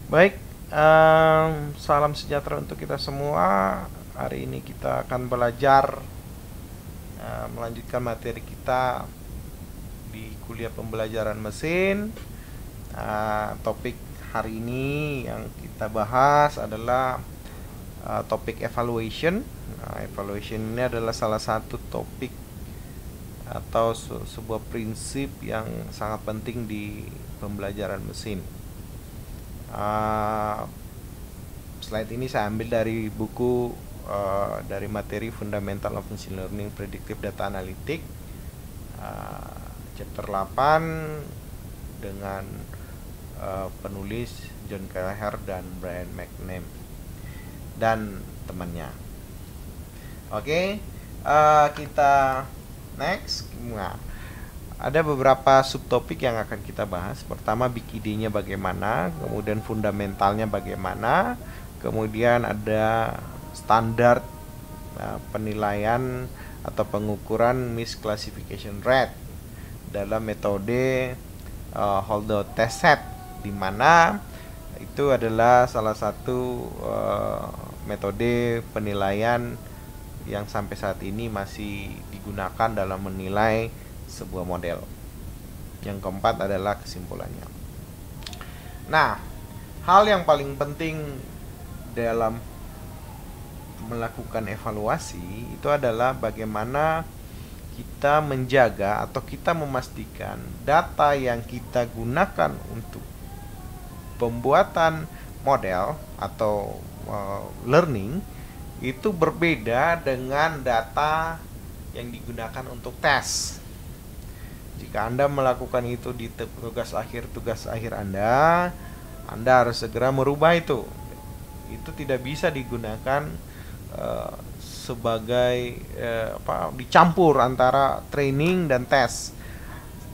Baik, salam sejahtera untuk kita semua. Hari ini kita akan belajar melanjutkan materi kita di kuliah pembelajaran mesin. Topik hari ini yang kita bahas adalah topik evaluation. Evaluation ini adalah salah satu topik atau sebuah prinsip yang sangat penting di pembelajaran mesin. Slide ini saya ambil dari buku dari materi Fundamental of Machine Learning Predictive Data Analytics, chapter 8 dengan penulis John Kelleher dan Brian McNamee dan temannya. Oke, kita next. Nah, ada beberapa subtopik yang akan kita bahas. Pertama, big idenya bagaimana, kemudian fundamentalnya bagaimana, kemudian ada standar penilaian atau pengukuran misclassification rate dalam metode Holdow test set, di mana itu adalah salah satu metode penilaian yang sampai saat ini masih digunakan dalam menilai sebuah model. Yang keempat adalah kesimpulannya. Nah, hal yang paling penting dalam melakukan evaluasi itu adalah bagaimana kita menjaga atau kita memastikan data yang kita gunakan untuk pembuatan model atau learning itu berbeda dengan data yang digunakan untuk tes. Jika Anda melakukan itu di tugas akhir Anda harus segera merubah itu. Itu tidak bisa digunakan sebagai dicampur antara training dan tes.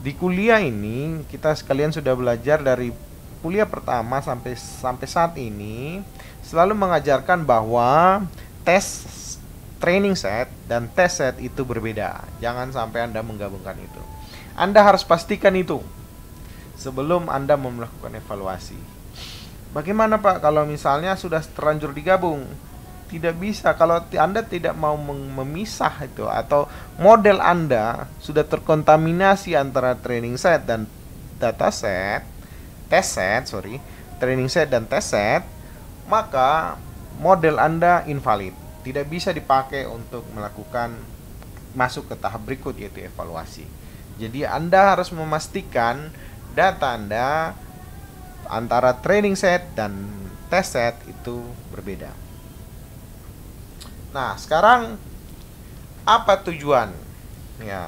Di kuliah ini kita sekalian sudah belajar dari kuliah pertama sampai saat ini selalu mengajarkan bahwa tes training set dan test set itu berbeda. Jangan sampai Anda menggabungkan itu. Anda harus pastikan itu sebelum Anda melakukan evaluasi. Bagaimana Pak kalau misalnya sudah terlanjur digabung? Tidak bisa kalau Anda tidak mau memisah itu, atau model Anda sudah terkontaminasi antara training set dan data set, training set dan test set, maka model Anda invalid, tidak bisa dipakai untuk melakukan masuk ke tahap berikut, yaitu evaluasi. Jadi Anda harus memastikan data Anda antara training set dan test set itu berbeda. Nah, sekarang apa tujuan?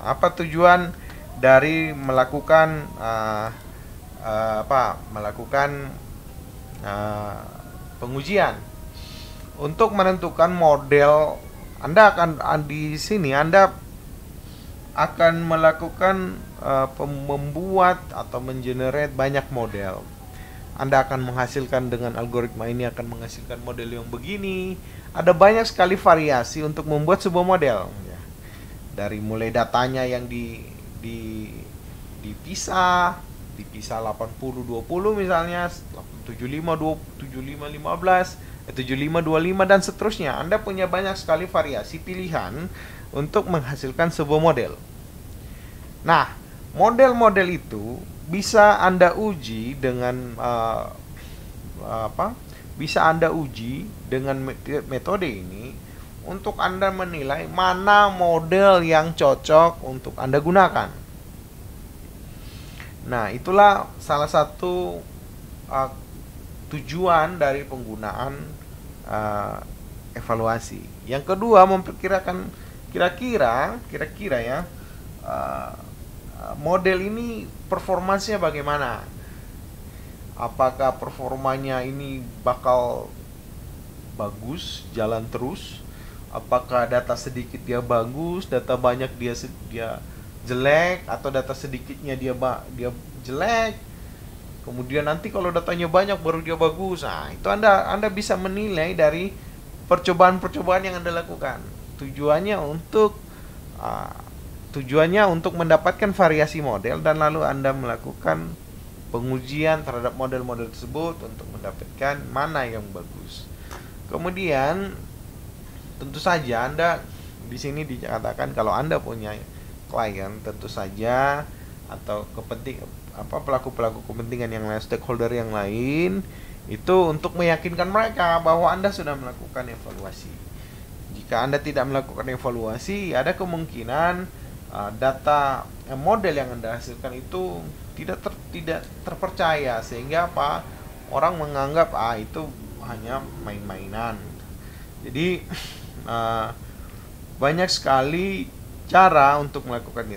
Apa tujuan dari melakukan pengujian? Untuk menentukan model Anda di sini Anda akan melakukan membuat atau mengenerate banyak model. Anda akan menghasilkan dengan algoritma ini akan menghasilkan model yang begini. Ada banyak sekali variasi untuk membuat sebuah model. Dari mulai datanya yang dipisah 80-20 misalnya, 75-15, 75-25 dan seterusnya. Anda punya banyak sekali variasi pilihan untuk menghasilkan sebuah model. Nah, model-model itu bisa Anda uji dengan metode ini untuk Anda menilai mana model yang cocok untuk Anda gunakan. Nah, itulah salah satu tujuan dari penggunaan evaluasi. Yang kedua, memperkirakan kira-kira ya model ini performanya bagaimana. Apakah performanya ini bakal bagus, jalan terus? Apakah data sedikit dia bagus, data banyak dia jelek, atau data sedikitnya dia jelek? Kemudian nanti kalau datanya banyak baru dia bagus. Nah, itu Anda bisa menilai dari percobaan-percobaan yang Anda lakukan. Tujuannya untuk mendapatkan variasi model dan lalu Anda melakukan pengujian terhadap model-model tersebut untuk mendapatkan mana yang bagus. Kemudian tentu saja Anda di sini dikatakan kalau Anda punya klien, tentu saja atau pelaku-pelaku kepentingan yang lain, stakeholder yang lain, itu untuk meyakinkan mereka bahwa Anda sudah melakukan evaluasi. Jika Anda tidak melakukan evaluasi, ada kemungkinan data model yang Anda hasilkan itu tidak terpercaya, sehingga orang menganggap itu hanya main-mainan. Jadi banyak sekali cara untuk melakukan itu.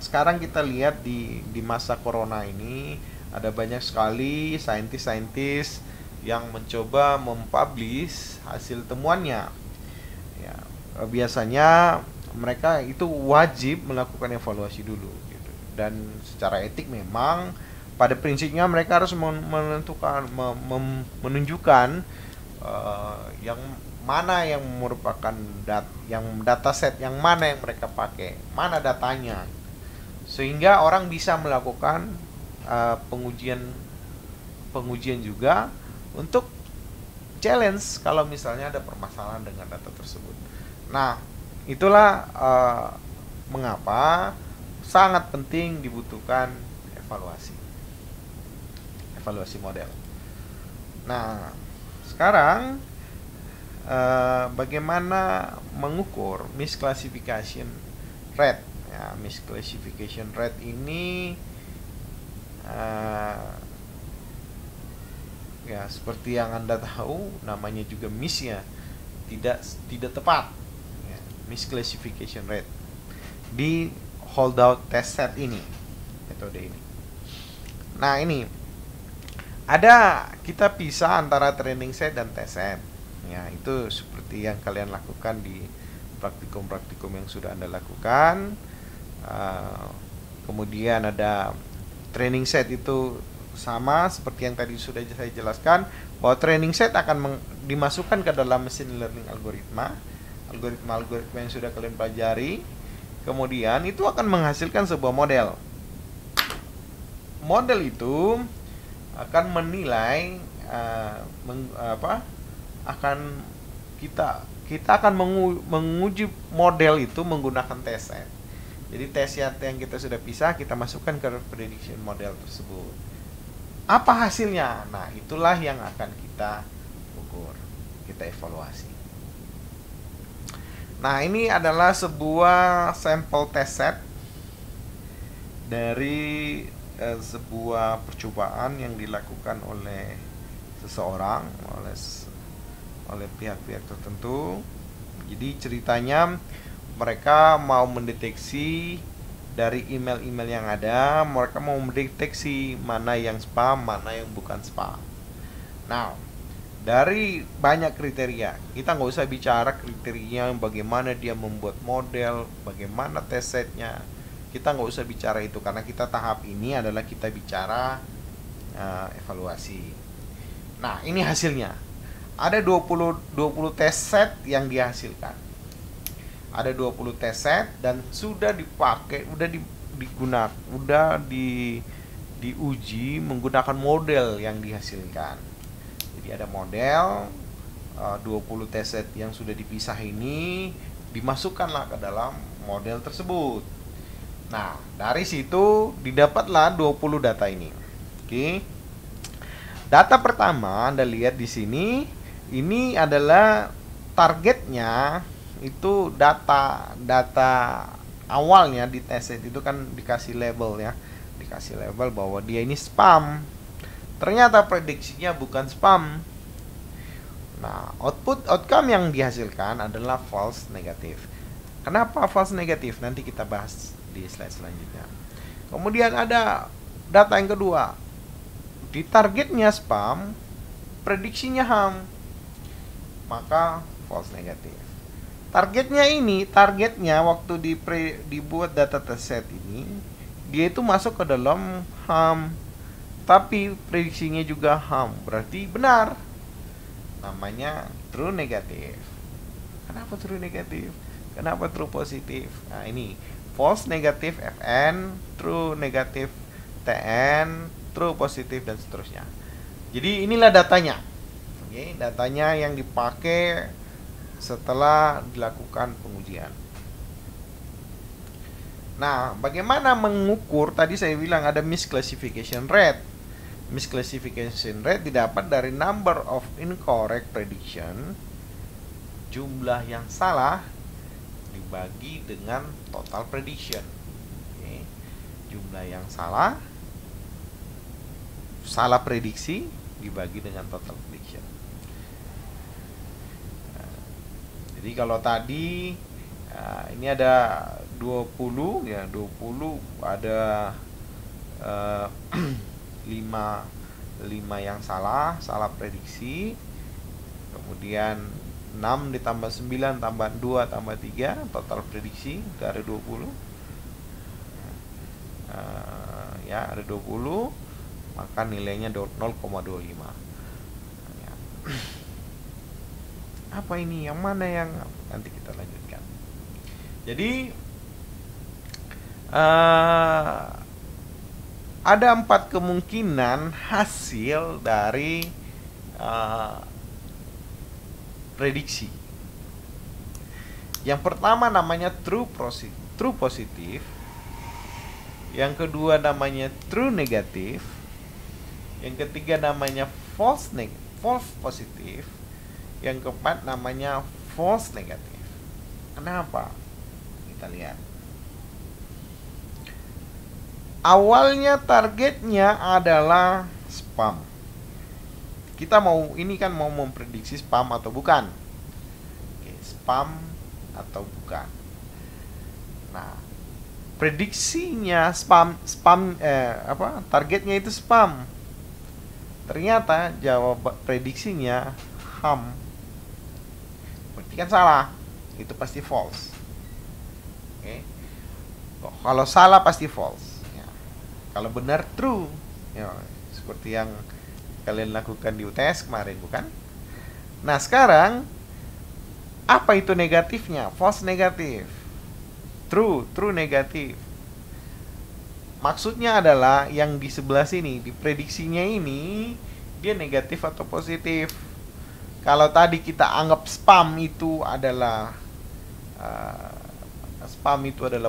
Sekarang kita lihat di masa corona ini ada banyak sekali saintis-saintis yang mencoba mempublish hasil temuannya. Ya, biasanya mereka itu wajib melakukan evaluasi dulu gitu. Dan secara etik memang pada prinsipnya mereka harus menunjukkan yang mana yang merupakan dataset yang mana yang mereka pakai, mana datanya, sehingga orang bisa melakukan pengujian juga untuk challenge kalau misalnya ada permasalahan dengan data tersebut. Nah, itulah mengapa sangat penting dibutuhkan evaluasi model. Nah, sekarang bagaimana mengukur misclassification rate? Ya, misclassification rate ini ya seperti yang Anda tahu, namanya juga miss ya, tidak tepat. Ya, misclassification rate di holdout test set ini, metode ini. Nah, ini kita pisah antara training set dan test set. Ya, itu seperti yang kalian lakukan di praktikum-praktikum yang sudah Anda lakukan. Kemudian ada training set itu sama seperti yang tadi sudah saya jelaskan, bahwa training set akan dimasukkan ke dalam machine learning algoritma yang sudah kalian pelajari. Kemudian itu akan menghasilkan sebuah model. Model itu akan menilai kita akan menguji model itu menggunakan tes set. Jadi tes yang kita sudah pisah kita masukkan ke prediction model tersebut. Apa hasilnya? Nah, itulah yang akan kita ukur, kita evaluasi. Nah, ini adalah sebuah sampel test set dari sebuah percobaan yang dilakukan oleh seseorang, oleh pihak-pihak tertentu. Jadi ceritanya mereka mau mendeteksi dari email-email yang ada, mereka mau mendeteksi mana yang spam, mana yang bukan spam. Nah, dari banyak kriteria, kita nggak usah bicara kriteria bagaimana dia membuat model, bagaimana test setnya. Kita nggak usah bicara itu, karena kita tahap ini adalah kita bicara evaluasi. Nah, ini hasilnya. Ada 20 test set yang dihasilkan. Ada 20 test set dan sudah dipakai, diuji menggunakan model yang dihasilkan. Jadi ada model 20 test set yang sudah dipisah ini dimasukkanlah ke dalam model tersebut. Nah, dari situ didapatlah 20 data ini. Oke. Data pertama Anda lihat di sini, ini adalah targetnya. Itu data awalnya di test set itu kan dikasih label ya, dikasih label bahwa dia ini spam. Ternyata prediksinya bukan spam. Nah, outcome yang dihasilkan adalah false negatif. Kenapa false negatif? Nanti kita bahas di slide selanjutnya. Kemudian ada data yang kedua, di targetnya spam, prediksinya ham, maka false negatif. Targetnya waktu dibuat data set ini, dia itu masuk ke dalam ham, tapi prediksinya juga ham, berarti benar. Namanya true negatif. Kenapa true negatif? Kenapa true positif? Nah, ini false negatif FN, true negatif TN, true, positif, dan seterusnya. Jadi inilah datanya. Oke, datanya yang dipakai setelah dilakukan pengujian. Nah, bagaimana mengukur? Tadi saya bilang ada misclassification rate. Misclassification rate didapat dari number of incorrect prediction, jumlah yang salah dibagi dengan total prediction. Oke. Jumlah yang salah prediksi dibagi dengan total prediction. Jadi kalau tadi ini ada 20 ya, 20 ada 5 yang salah prediksi. Kemudian 6 ditambah 9 tambah 2 tambah 3 total prediksi dari 20. Ya, ada 20, maka nilainya 0,25. Ya. Apa ini? Yang mana yang nanti kita lanjutkan. Jadi ada 4 kemungkinan hasil dari prediksi. Yang pertama namanya true positif. Yang kedua namanya true negatif. Yang ketiga namanya false positif. Yang keempat namanya false negatif. Kenapa? Kita lihat. Awalnya targetnya adalah spam. Kita mau memprediksi spam atau bukan. Oke, spam atau bukan. Nah, prediksinya targetnya itu spam. Ternyata jawab prediksinya ham. Berarti kan salah. Itu pasti false. Oke. Kalau salah pasti false. Ya. Kalau benar true. Ya, seperti yang kalian lakukan di UTS kemarin, bukan? Nah, sekarang apa itu negatifnya? False negatif. True negatif. Maksudnya adalah yang di sebelah sini, di prediksinya ini dia negatif atau positif. Kalau tadi kita anggap spam itu adalah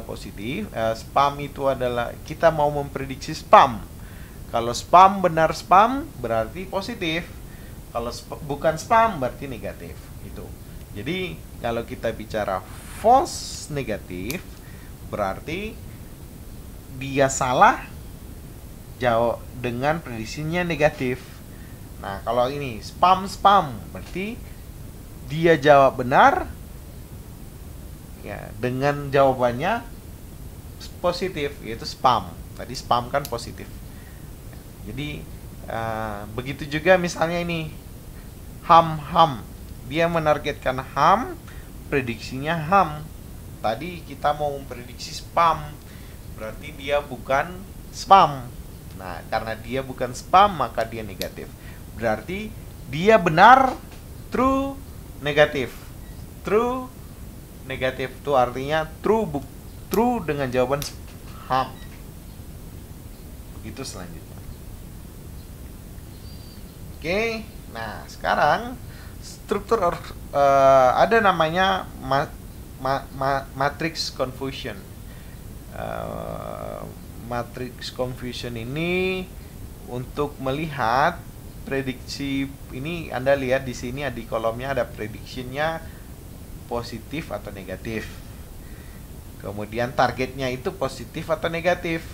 positif, spam itu adalah kita mau memprediksi spam. Kalau spam benar spam berarti positif. Kalau bukan spam berarti negatif. Itu. Jadi kalau kita bicara false negatif berarti dia salah jawab dengan prediksinya negatif. Nah, kalau ini spam berarti dia jawab benar ya dengan jawabannya positif, yaitu spam. Tadi spam kan positif. Jadi begitu juga misalnya ini ham. Dia menargetkan ham, prediksinya ham. Tadi kita mau memprediksi spam, berarti dia bukan spam. Nah, karena dia bukan spam maka dia negatif. Berarti dia benar true negatif. True negatif itu artinya true dengan jawaban ham. Begitu selanjutnya. Oke, nah sekarang struktur ada namanya matrix confusion. Matrix confusion ini untuk melihat prediksi ini. Anda lihat di sini di kolomnya ada prediksinya positif atau negatif. Kemudian targetnya itu positif atau negatif.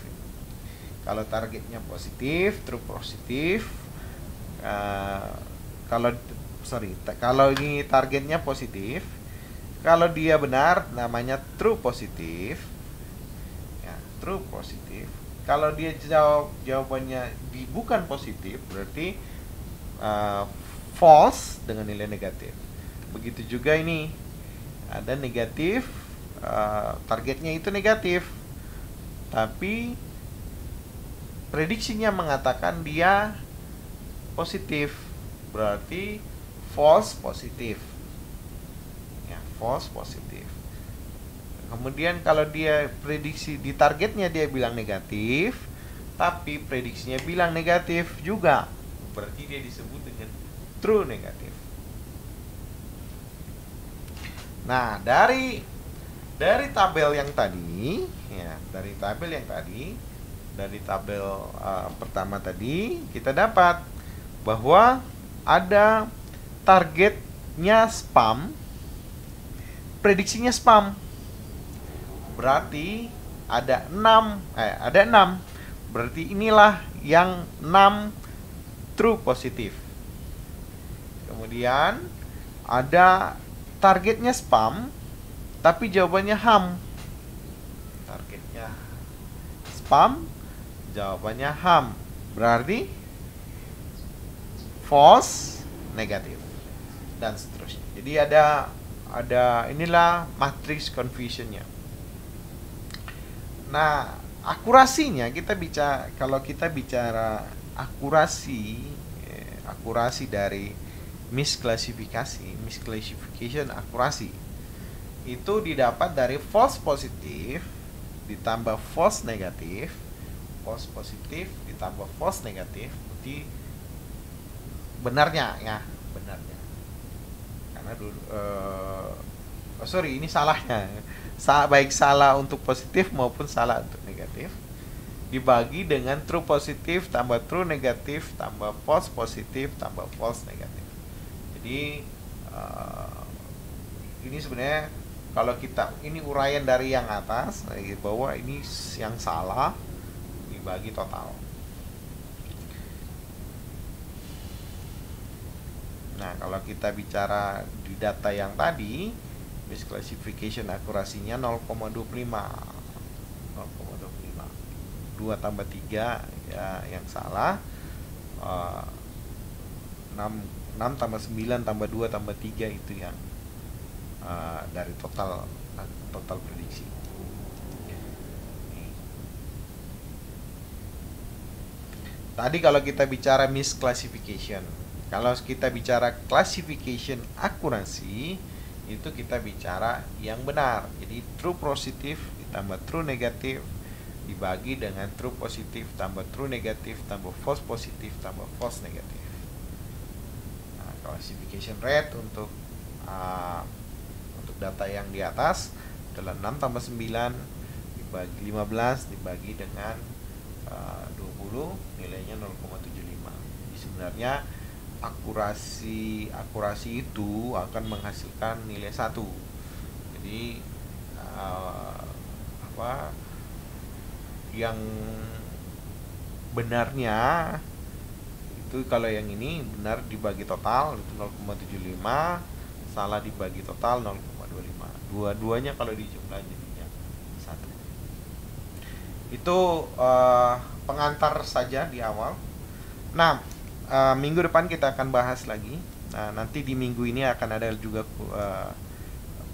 Kalau targetnya positif, true positif. Kalau ini targetnya positif, kalau dia benar namanya true positif. Ya, true positif. Kalau dia jawabannya bukan positif, berarti false dengan nilai negatif. Begitu juga ini ada negatif, targetnya itu negatif, tapi prediksinya mengatakan dia positif, berarti false positif. Ya, false positif. Kemudian kalau dia prediksi di targetnya dia bilang negatif, tapi prediksinya bilang negatif juga, berarti dia disebut dengan true negatif. Nah, dari tabel yang tadi, ya, dari tabel pertama tadi, kita dapat bahwa ada targetnya spam, prediksinya spam. Berarti ada 6. Berarti inilah yang 6 true positif. Kemudian ada targetnya spam tapi jawabannya ham. Targetnya spam, jawabannya ham. Berarti false negatif dan seterusnya. Jadi ada inilah matriks confusionnya. Nah, akurasinya kalau kita bicara akurasi dari misclassification akurasi itu didapat dari false positif ditambah false negatif, berarti benarnya. Karena ini salahnya. Baik salah untuk positif maupun salah untuk negatif, dibagi dengan true positif tambah true negatif tambah false positif tambah false negatif. Jadi ini sebenarnya kalau ini uraian dari yang atas, bahwa ini yang salah dibagi total. Nah, kalau kita bicara di data yang tadi, misclassification akurasinya 0,25. 2 tambah 3 ya yang salah. 6 tambah 9 tambah 2 tambah 3 itu yang dari total prediksi. Tadi kalau kita bicara misclassification, kalau kita bicara classification akurasi, itu kita bicara yang benar. Jadi true positif ditambah true negatif dibagi dengan true positif tambah true negatif tambah false positif tambah false negatif. Nah, classification rate untuk data yang di atas adalah 6 tambah 9 dibagi 15 dibagi dengan 20, nilainya 0,75. Jadi sebenarnya akurasi itu akan menghasilkan nilai 1. Jadi yang benarnya itu kalau yang ini benar dibagi total itu 0,75, salah dibagi total 0,25. Dua-duanya kalau dijumlah jadinya 1. Itu pengantar saja di awal. Nah, minggu depan kita akan bahas lagi. Nah, nanti di minggu ini akan ada juga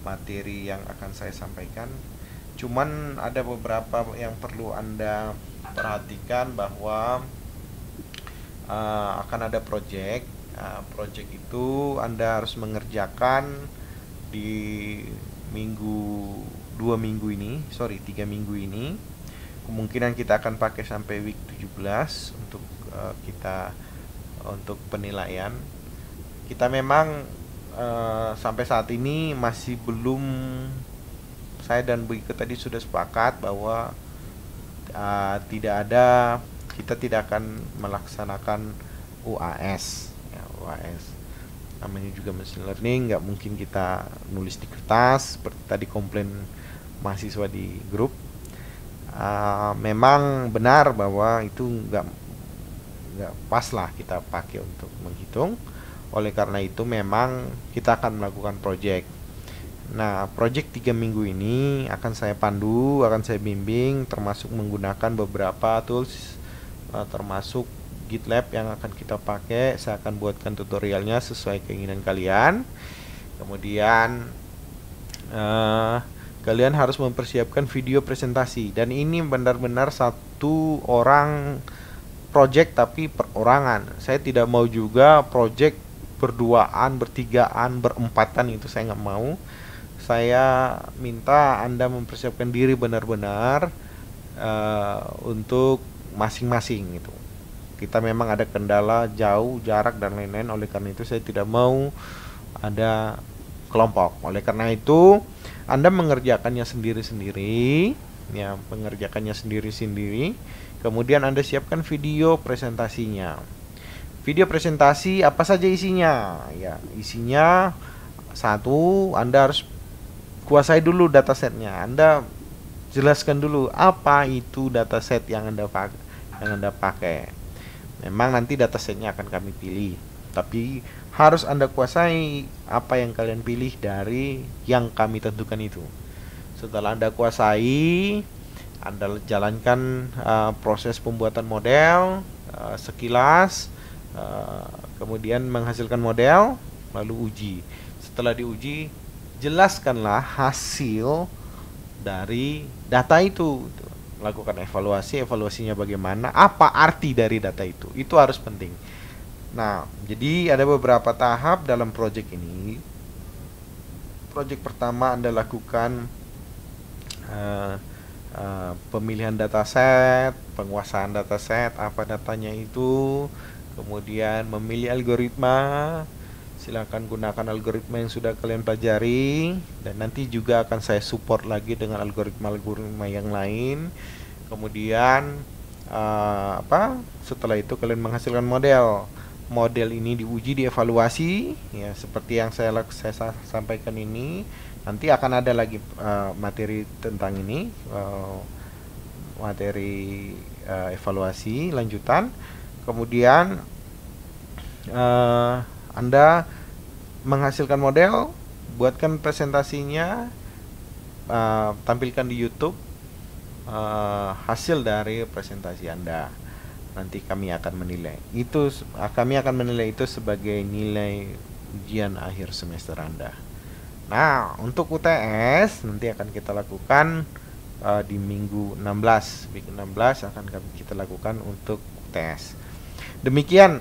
materi yang akan saya sampaikan. Cuman ada beberapa yang perlu Anda perhatikan bahwa akan ada project. Project itu Anda harus mengerjakan di 3 minggu ini. Kemungkinan kita akan pakai sampai week 17 untuk penilaian. Kita memang sampai saat ini masih belum, saya dan Bu Ike tadi sudah sepakat bahwa kita tidak akan melaksanakan UAS. UAS namanya juga machine learning, nggak mungkin kita nulis di kertas seperti tadi komplain mahasiswa di grup. Memang benar bahwa itu nggak pas lah kita pakai untuk menghitung. Oleh karena itu memang kita akan melakukan project. Nah, project 3 minggu ini akan saya pandu, akan saya bimbing, termasuk menggunakan beberapa tools, termasuk GitLab yang akan kita pakai. Saya akan buatkan tutorialnya sesuai keinginan kalian. Kemudian kalian harus mempersiapkan video presentasi, dan ini benar-benar 1 orang project tapi perorangan. Saya tidak mau juga project berduaan, bertigaan, berempatan, itu saya nggak mau. Saya minta Anda mempersiapkan diri benar-benar untuk masing-masing gitu. Kita memang ada kendala jauh, jarak dan lain-lain, oleh karena itu saya tidak mau ada kelompok. Oleh karena itu Anda mengerjakannya sendiri-sendiri, ya, mengerjakannya sendiri-sendiri. Kemudian Anda siapkan video presentasinya. Video presentasi apa saja isinya? Ya, isinya satu, Anda harus kuasai dulu datasetnya. Anda jelaskan dulu apa itu dataset yang Anda pakai. Memang nanti datasetnya akan kami pilih, tapi harus Anda kuasai apa yang kalian pilih dari yang kami tentukan itu. Setelah Anda kuasai, Anda jalankan proses pembuatan model sekilas, kemudian menghasilkan model, lalu uji. Setelah diuji, jelaskanlah hasil dari data itu. Lakukan evaluasinya bagaimana, apa arti dari data itu harus penting. Nah, jadi ada beberapa tahap dalam project ini. Project pertama Anda lakukan pemilihan dataset, penguasaan dataset, apa datanya itu, kemudian memilih algoritma. Silakan gunakan algoritma yang sudah kalian pelajari, dan nanti juga akan saya support lagi dengan algoritma-algoritma yang lain. Kemudian setelah itu kalian menghasilkan model. Model ini diuji, dievaluasi, ya, seperti yang saya sampaikan ini. Nanti akan ada lagi materi tentang ini, materi evaluasi lanjutan. Kemudian Anda menghasilkan model, buatkan presentasinya, tampilkan di YouTube hasil dari presentasi Anda. Nanti kami akan menilai itu sebagai nilai ujian akhir semester Anda. Nah, untuk UTS nanti akan kita lakukan di minggu 16. Minggu 16 akan kita lakukan untuk UTS. Demikian,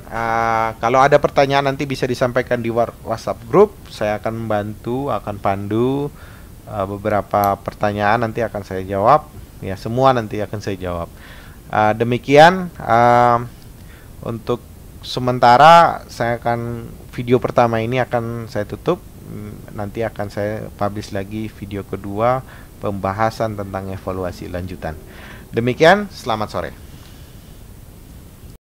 kalau ada pertanyaan nanti bisa disampaikan di WhatsApp grup. Saya akan membantu, akan pandu beberapa pertanyaan, nanti akan saya jawab. Ya, semua nanti akan saya jawab. Demikian untuk sementara, video pertama ini akan saya tutup. Nanti akan saya publish lagi video kedua, pembahasan tentang evaluasi lanjutan. Demikian, selamat sore.